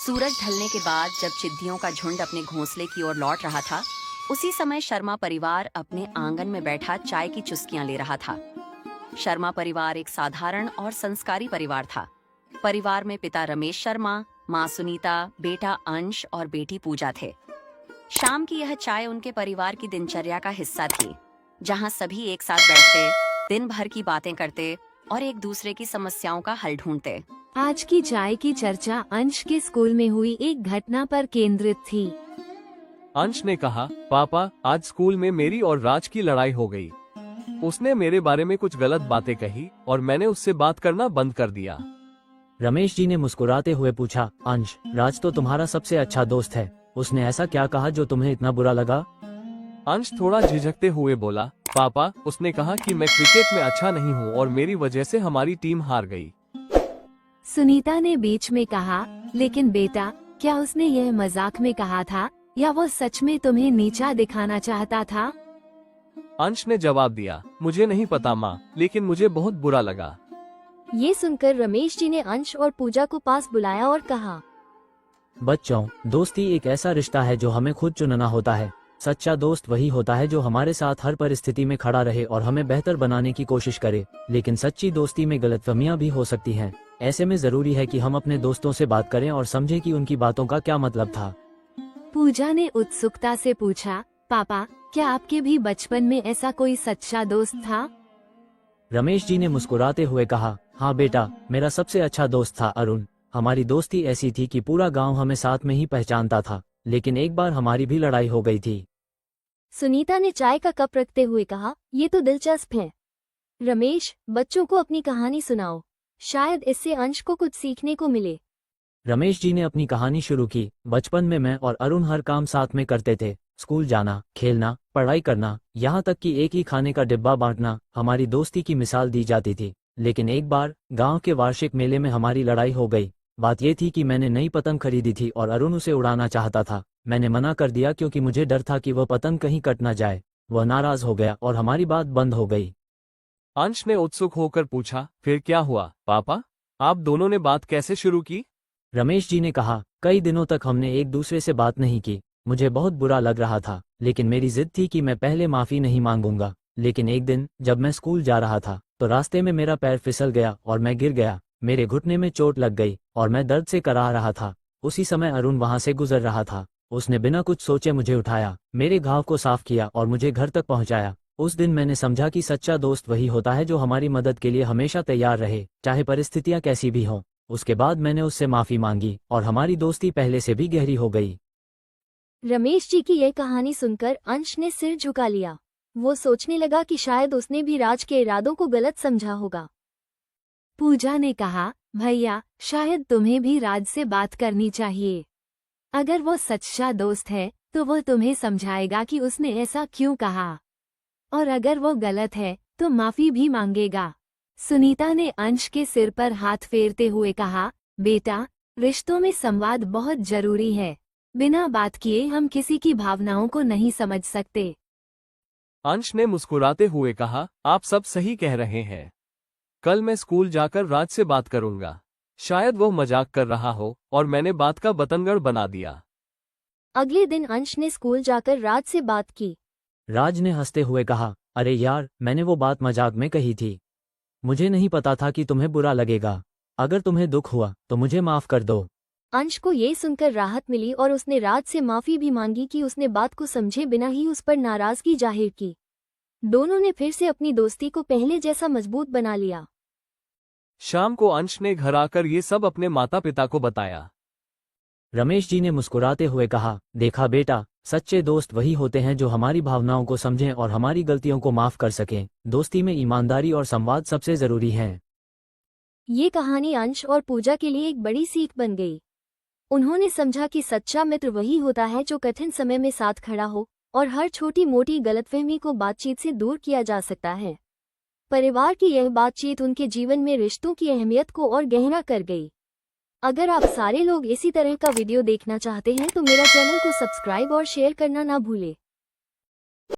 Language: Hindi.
सूरज ढलने के बाद जब चिद्दियों का झुंड अपने घोंसले की ओर लौट रहा था, उसी समय शर्मा परिवार अपने आंगन में बैठा चाय की चुस्कियां ले रहा था। शर्मा परिवार एक साधारण और संस्कारी परिवार था। परिवार में पिता रमेश शर्मा, माँ सुनीता, बेटा अंश और बेटी पूजा थे। शाम की यह चाय उनके परिवार की दिनचर्या का हिस्सा थी, जहाँ सभी एक साथ बैठते, दिन भर की बातें करते और एक दूसरे की समस्याओं का हल ढूंढते। आज की चाय की चर्चा अंश के स्कूल में हुई एक घटना पर केंद्रित थी। अंश ने कहा, पापा, आज स्कूल में मेरी और राज की लड़ाई हो गई। उसने मेरे बारे में कुछ गलत बातें कही और मैंने उससे बात करना बंद कर दिया। रमेश जी ने मुस्कुराते हुए पूछा, अंश, राज तो तुम्हारा सबसे अच्छा दोस्त है, उसने ऐसा क्या कहा जो तुम्हें इतना बुरा लगा? अंश थोड़ा झिझकते हुए बोला, पापा, उसने कहा कि मैं क्रिकेट में अच्छा नहीं हूँ और मेरी वजह से हमारी टीम हार गई। सुनीता ने बीच में कहा, लेकिन बेटा, क्या उसने यह मजाक में कहा था या वो सच में तुम्हें नीचा दिखाना चाहता था? अंश ने जवाब दिया, मुझे नहीं पता माँ, लेकिन मुझे बहुत बुरा लगा। ये सुनकर रमेश जी ने अंश और पूजा को पास बुलाया और कहा, बच्चों, दोस्ती एक ऐसा रिश्ता है जो हमें खुद चुनना होता है। सच्चा दोस्त वही होता है जो हमारे साथ हर परिस्थिति में खड़ा रहे और हमें बेहतर बनाने की कोशिश करे। लेकिन सच्ची दोस्ती में गलतफहमियां भी हो सकती हैं। ऐसे में जरूरी है कि हम अपने दोस्तों से बात करें और समझें कि उनकी बातों का क्या मतलब था। पूजा ने उत्सुकता से पूछा, पापा, क्या आपके भी बचपन में ऐसा कोई सच्चा दोस्त था? रमेश जी ने मुस्कुराते हुए कहा, हाँ बेटा, मेरा सबसे अच्छा दोस्त था अरुण। हमारी दोस्ती ऐसी थी कि पूरा गांव हमें साथ में ही पहचानता था, लेकिन एक बार हमारी भी लड़ाई हो गई थी। सुनीता ने चाय का कप रखते हुए कहा, ये तो दिलचस्प है। रमेश, बच्चों को अपनी कहानी सुनाओ, शायद इससे अंश को कुछ सीखने को मिले। रमेश जी ने अपनी कहानी शुरू की। बचपन में मैं और अरुण हर काम साथ में करते थे। स्कूल जाना, खेलना, पढ़ाई करना, यहाँ तक कि एक ही खाने का डिब्बा बांटना हमारी दोस्ती की मिसाल दी जाती थी। लेकिन एक बार गांव के वार्षिक मेले में हमारी लड़ाई हो गई। बात ये थी कि मैंने नई पतंग खरीदी थी और अरुण उसे उड़ाना चाहता था। मैंने मना कर दिया क्योंकि मुझे डर था कि वह पतंग कहीं कट न जाए। वह नाराज हो गया और हमारी बात बंद हो गई। अंश ने उत्सुक होकर पूछा, फिर क्या हुआ पापा? आप दोनों ने बात कैसे शुरू की? रमेश जी ने कहा, कई दिनों तक हमने एक दूसरे से बात नहीं की। मुझे बहुत बुरा लग रहा था, लेकिन मेरी जिद थी कि मैं पहले माफी नहीं मांगूंगा। लेकिन एक दिन जब मैं स्कूल जा रहा था तो रास्ते में मेरा पैर फिसल गया और मैं गिर गया। मेरे घुटने में चोट लग गई और मैं दर्द से कराह रहा था। उसी समय अरुण वहां से गुजर रहा था। उसने बिना कुछ सोचे मुझे उठाया, मेरे घाव को साफ किया और मुझे घर तक पहुंचाया। उस दिन मैंने समझा कि सच्चा दोस्त वही होता है जो हमारी मदद के लिए हमेशा तैयार रहे, चाहे परिस्थितियां कैसी भी हों। उसके बाद मैंने उससे माफी मांगी और हमारी दोस्ती पहले से भी गहरी हो गई। रमेश जी की यह कहानी सुनकर अंश ने सिर झुका लिया। वो सोचने लगा कि शायद उसने भी राज के इरादों को गलत समझा होगा। पूजा ने कहा, भैया, शायद तुम्हें भी राज से बात करनी चाहिए। अगर वो सच्चा दोस्त है तो वो तुम्हें समझाएगा कि उसने ऐसा क्यों कहा, और अगर वो गलत है तो माफी भी मांगेगा। सुनीता ने अंश के सिर पर हाथ फेरते हुए कहा, बेटा, रिश्तों में संवाद बहुत जरूरी है। बिना बात किए हम किसी की भावनाओं को नहीं समझ सकते। अंश ने मुस्कुराते हुए कहा, आप सब सही कह रहे हैं। कल मैं स्कूल जाकर राज से बात करूंगा। शायद वो मजाक कर रहा हो और मैंने बात का बतंगड़ बना दिया। अगले दिन अंश ने स्कूल जाकर राज से बात की। राज ने हंसते हुए कहा, अरे यार, मैंने वो बात मजाक में कही थी। मुझे नहीं पता था कि तुम्हें बुरा लगेगा। अगर तुम्हें दुख हुआ तो मुझे माफ कर दो। अंश को ये सुनकर राहत मिली और उसने राज से माफी भी मांगी कि उसने बात को समझे बिना ही उस पर नाराजगी जाहिर की। दोनों ने फिर से अपनी दोस्ती को पहले जैसा मजबूत बना लिया। शाम को अंश ने घर आकर ये सब अपने माता पिता को बताया। रमेश जी ने मुस्कुराते हुए कहा, देखा बेटा, सच्चे दोस्त वही होते हैं जो हमारी भावनाओं को समझें और हमारी गलतियों को माफ कर सकें। दोस्ती में ईमानदारी और संवाद सबसे जरूरी है। ये कहानी अंश और पूजा के लिए एक बड़ी सीख बन गई। उन्होंने समझा कि सच्चा मित्र वही होता है जो कठिन समय में साथ खड़ा हो और हर छोटी मोटी गलतफहमी को बातचीत से दूर किया जा सकता है। परिवार की यह बातचीत उनके जीवन में रिश्तों की अहमियत को और गहरा कर गई। अगर आप सारे लोग इसी तरह का वीडियो देखना चाहते हैं तो मेरा चैनल को सब्सक्राइब और शेयर करना ना भूलें।